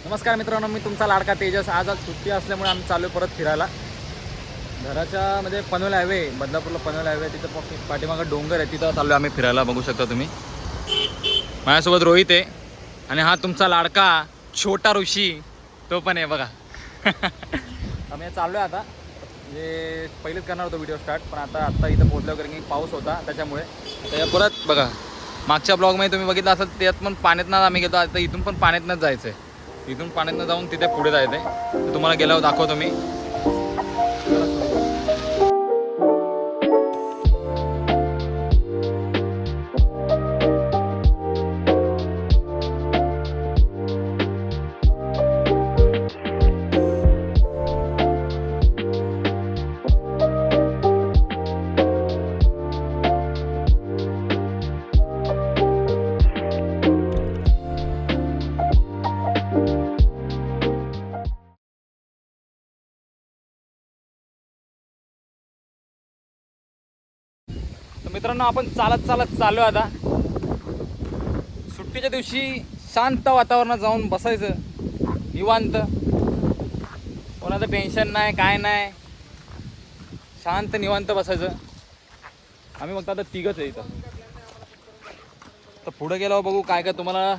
नमस्कार मित्रांनो, मी तुमचा लाडका तेजस। आज सुट्टी असल्यामुळे आम्ही चालू परत फिरायला घराच्या म्हणजे पनवेल हायवे, बदलापूरला पनवेल हायवे, तिथं पाठीमागं डोंगर आहे, तिथं चाललो आम्ही फिरायला। बघू शकता तुम्ही, माझ्यासोबत रोहित आहे आणि हा तुमचा लाडका छोटा ऋषी तो पण आहे बघा। आम्ही चाललो आहे आता, म्हणजे पहिलेच करणार होतो व्हिडिओ स्टार्ट, पण आता इथं पोहोचलो कारण की पाऊस होता त्याच्यामुळे। आता परत बघा, मागच्या ब्लॉगमध्ये तुम्ही बघितलं असेल, त्यात पण पाण्यातनं आम्ही गेलो। आता इथून पण पाण्यातनंच जायचं आहे, इथून पाण्यातनं जाऊन तिथे पुढे जायचं आहे। तर तुम्हाला गेल्यावर दाखवतो मी। तर मित्रांनो, आपण चालत चाललो आता। सुट्टीच्या दिवशी शांत वातावरणात जाऊन बसायचं, निवांत, कोणाचं टेन्शन नाही, काय नाही, शांत निवांत बसायचं। आम्ही फक्त आता तिघच आहे इथं। तर पुढे गेल्यावर बघू काय काय तुम्हाला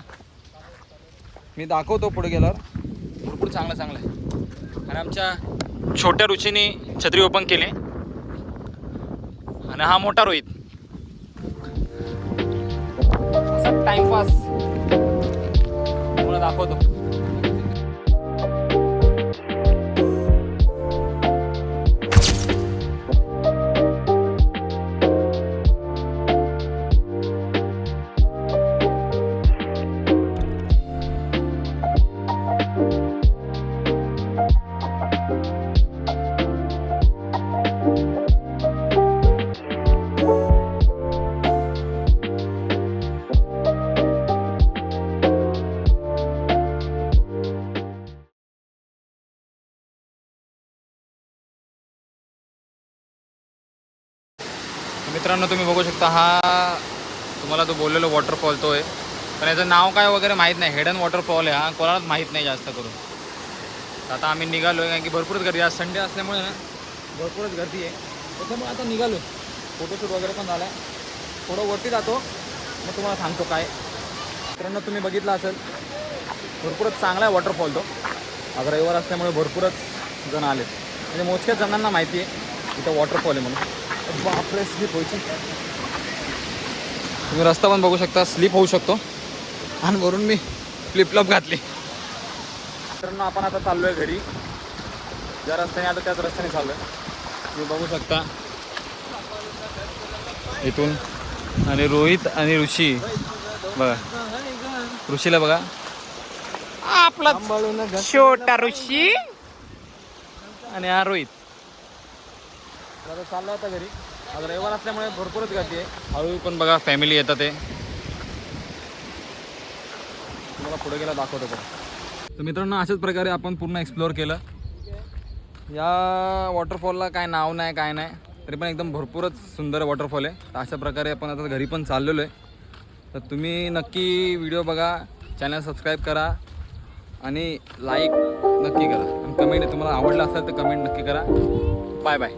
मी दाखवतो। पुढे गेल्यावर भरपूर चांगलं आहे। आणि आमच्या छोट्या रुचीने छत्री ओपन केली आणि हा मोठा रोहित असा टाइमपास तुम्हाला दाखवतो। मित्रांनो, तुम्ही बघू शकता, हा तुम्हाला तो बोललेलो वॉटरफॉल तो आहे, पण याचं नाव काय वगैरे माहीत नाही। हिडन वॉटरफॉल आहे हा, कोणालाच माहीत नाही जास्त करून। तर आता आम्ही निघालो आहे, कारण की भरपूरच गर्दी, आज संडे असल्यामुळे ना भरपूरच गर्दी आहे, त्याच्यामुळे आता निघालो। फोटोशूट वगैरे पण झाला आहे, थोडं वरती जातो, मग तुम्हाला सांगतो काय। मित्रांनो, तुम्ही बघितलं असेल, भरपूरच चांगला आहे वॉटरफॉल तो। आज रविवार असल्यामुळे भरपूरच जण आलेत, म्हणजे मोजक्याच जणांना माहिती आहे इथं वॉटरफॉल आहे म्हणून। बापरे, स्लिप व्हायची, तुम्ही रस्ता पण बघू शकता, स्लिप होऊ शकतो। आणि वरून मी फ्लिपफ्लॉप घातली। मित्रांनो, आपण आता चाललो आहे घरी, ज्या रस्त्याने आता त्याच रस्त्याने चाललो आहे, तुम्ही बघू शकता इथून। आणि रोहित आणि ऋषी बघा, ऋषीला बघा, आपला छोटा ऋषी, आणि हा रोहित। आता चाललो आता घरी, आज रविवार असल्यामुळे भरपूरच गर्दी आहे। हळूहळू पण बघा फॅमिली येतात, ते तुम्हाला पुढे गेला दाखवतो बघा। तर मित्रांनो, अशाच प्रकारे आपण पूर्ण एक्सप्लोअर केलं। या वॉटरफॉलला काय नाव नाही, काय नाही, तरी पण एकदम भरपूरच सुंदर वॉटरफॉल आहे। तर अशा प्रकारे आपण आता घरी पण चाललेलो आहे। तर तुम्ही नक्की व्हिडिओ बघा, चॅनल सबस्क्राईब करा आणि लाईक नक्की करा, आणि कमेंट तुम्हाला आवडलं असेल तर कमेंट नक्की करा। Bye bye.